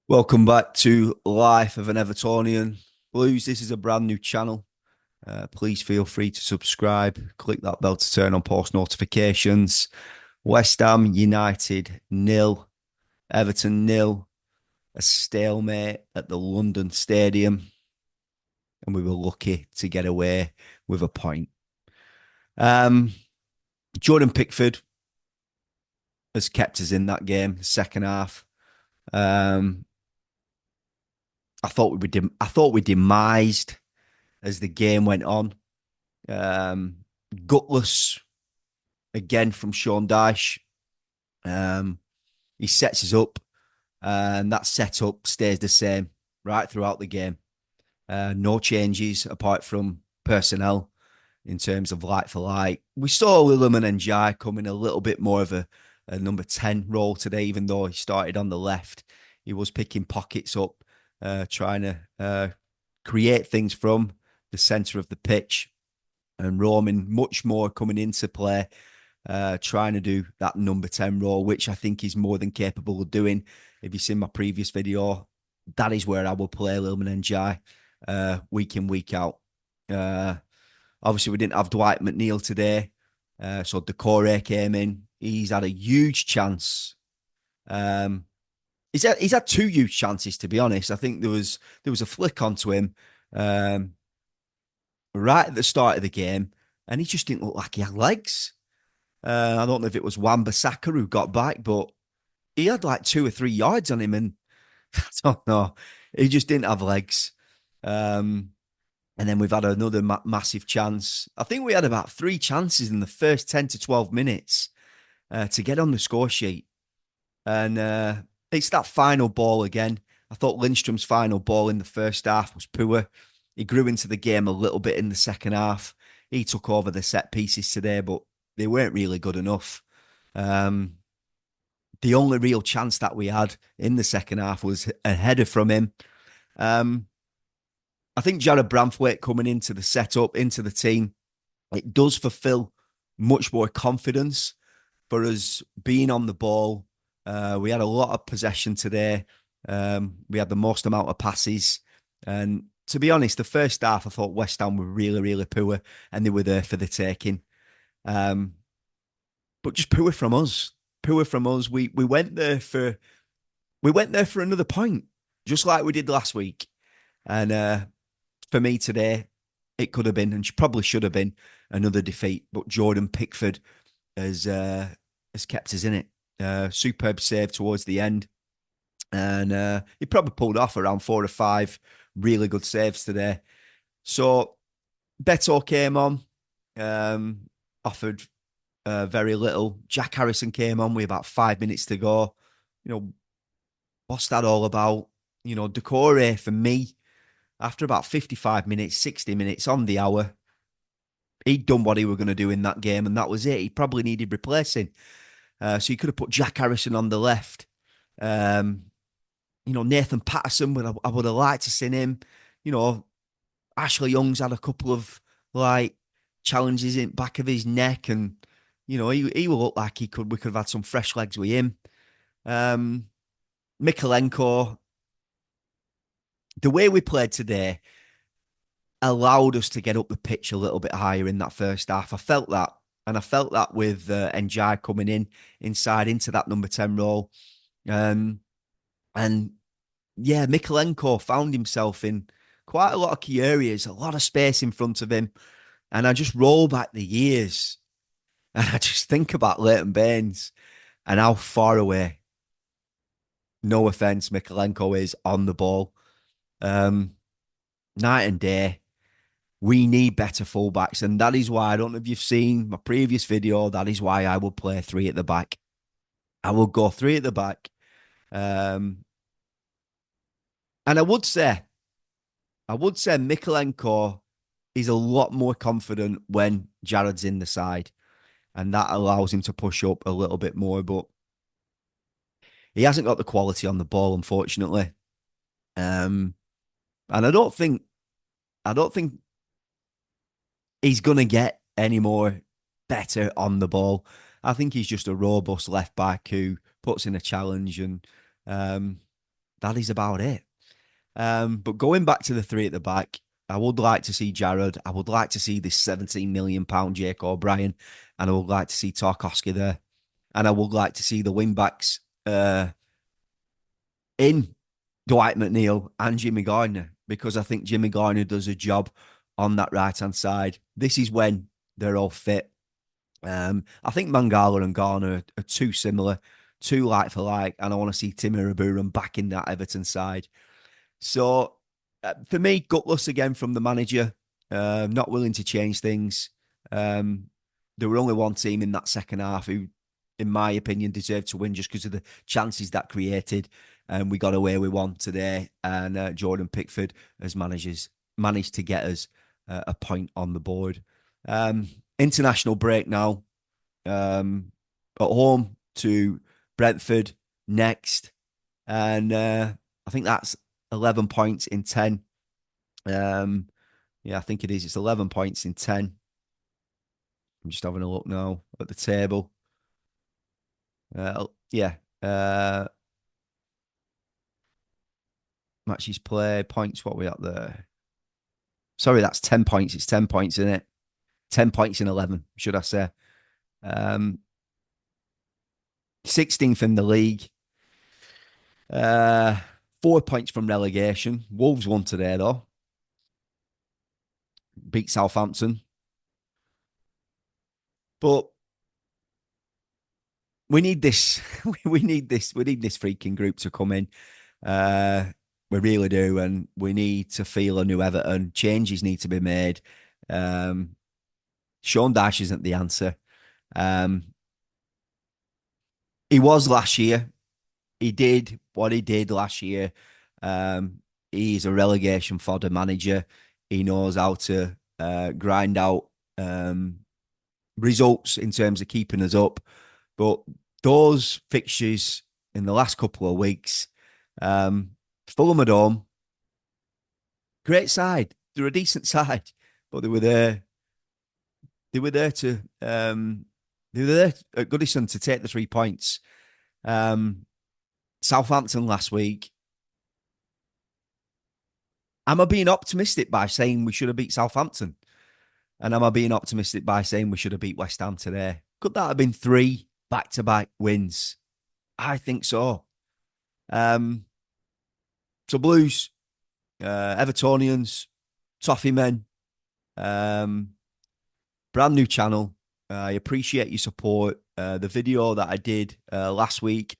Welcome back to Life of an Evertonian. Blues, this is a brand new channel. Please feel free to subscribe. Click that bell to turn on post notifications. West Ham United nil, Everton nil. A stalemate at the London Stadium, and we were lucky to get away with a point. Um, Jordan Pickford has kept us in that game, second half. Um, I thought we demised as the game went on. Um, Gutless again from Sean Dyche. Um, he sets us up, and that setup stays the same right throughout the game. No changes apart from personnel in terms of light for light. We saw Lilliman and Jai come in a little bit more of a number 10 role today, even though he started on the left. He was picking pockets up, trying to create things from the centre of the pitch, and Roman much more coming into play, trying to do that number 10 role, which I think he's more than capable of doing. If you've seen my previous video, that is where I will play Lilman and Jai week in, week out. Uh, Obviously, we didn't have Dwight McNeil today, so Decore came in. He's had a huge chance. Um, he's had two huge chances, to be honest. I think there was a flick onto him um, right at the start of the game, and he just didn't look like he had legs. I don't know if it was Wan-Bissaka who got back, but he had like 2 or 3 yards on him, and I don't know. He just didn't have legs. Um, and then we've had another massive chance. I think we had about 3 chances in the first 10 to 12 minutes to get on the score sheet. And it's that final ball again. I thought Lindstrom's final ball in the first half was poor. He grew into the game a little bit in the second half. He took over the set pieces today, but they weren't really good enough. Um, the only real chance that we had in the second half was a header from him. Um, I think Jared Branthwaite coming into the setup, into the team, it does fulfill much more confidence for us being on the ball. We had a lot of possession today. We had the most amount of passes. And to be honest, the first half, I thought West Ham were really, really poor and they were there for the taking. Um, but just poor from us. Poor from us. We went there for another point, just like we did last week. And for me today, it could have been and probably should have been another defeat. But Jordan Pickford has kept us in it. Superb save towards the end, and he probably pulled off around 4 or 5 really good saves today. So Beto came on, offered very little. Jack Harrison came on with about 5 minutes to go. You know, what's that all about? You know, Decore for me, after about 55 minutes, 60 minutes on the hour, he'd done what he were going to do in that game, and that was it. He probably needed replacing. So you could have put Jack Harrison on the left. Um, Nathan Patterson, I would have liked to seen him. You know, Ashley Young's had a couple of like challenges in back of his neck, and he will look like we could have had some fresh legs with him. Um, Mikalenko, the way we played today allowed us to get up the pitch a little bit higher in that first half. I felt that. And I felt that with Njai coming in inside into that number 10 role. Um, and yeah, Mikalenko found himself in quite a lot of key areas, a lot of space in front of him. And I just roll back the years and I just think about Leighton Baines and how far away, no offense, Mikalenko is on the ball. Um, Night and day. We need better fullbacks. And that is why, I don't know if you've seen my previous video, that is why I will play three at the back. I will go three at the back. Um, and I would say Mikalenko is a lot more confident when Jared's in the side. And that allows him to push up a little bit more. But he hasn't got the quality on the ball, unfortunately. Um, and I don't think he's gonna get any more better on the ball. I think he's just a robust left back who puts in a challenge, and um, that is about it. But going back to the three at the back, I would like to see Jared. I would like to see this £17 million Jake O'Brien, and I would like to see Tarkowski there, and I would like to see the wing backs in Dwight McNeil and Jimmy Gardner, because I think Jimmy Gardner does a job on that right hand side. This is when they're all fit. I think Mangala and Garner are too similar, too like for like, and I want to see Timmy Raburan back in that Everton side. So for me, gutless again from the manager, not willing to change things. Um, there were only one team in that second half who, in my opinion, deserved to win just because of the chances that created. And we got away with one today, and Jordan Pickford as managers managed to get us a point on the board. International break now. At home to Brentford next, and I think that's 11 points in 10. Yeah, I think it is. It's 11 points in 10. I'm just having a look now at the table. Yeah. Matches played, points, what are we at there? Sorry, that's 10 points. It's 10 points in it. 10 points in 11, should I say. 16th in the league. 4 points from relegation. Wolves won today, though. Beat Southampton. But we need this. We need this. We need this freaking group to come in. We really do, and we need to feel a new Everton. Changes need to be made. Sean Dyche isn't the answer. He was last year. He did what he did last year. He's a relegation fodder manager. He knows how to grind out results in terms of keeping us up. But those fixtures in the last couple of weeks, Fulham at home, great side. They're a decent side, but they were there. They were there to they were there at Goodison to take the 3 points. Southampton last week. Am I being optimistic by saying we should have beat Southampton? And am I being optimistic by saying we should have beat West Ham today? Could that have been 3 back-to-back wins? I think so. So Blues, Evertonians, Toffee Men, brand new channel. I appreciate your support. The video that I did last week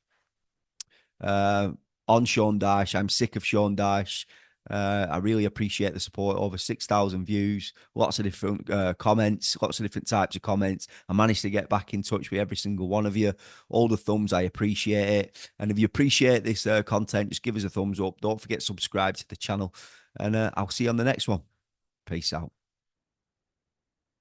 on Sean Dyche, I'm sick of Sean Dyche. I really appreciate the support. Over 6,000 views, lots of different comments, lots of different types of comments. I managed to get back in touch with every single one of you. All the thumbs, I appreciate it. And if you appreciate this content, just give us a thumbs up. Don't forget to subscribe to the channel. And I'll see you on the next one. Peace out.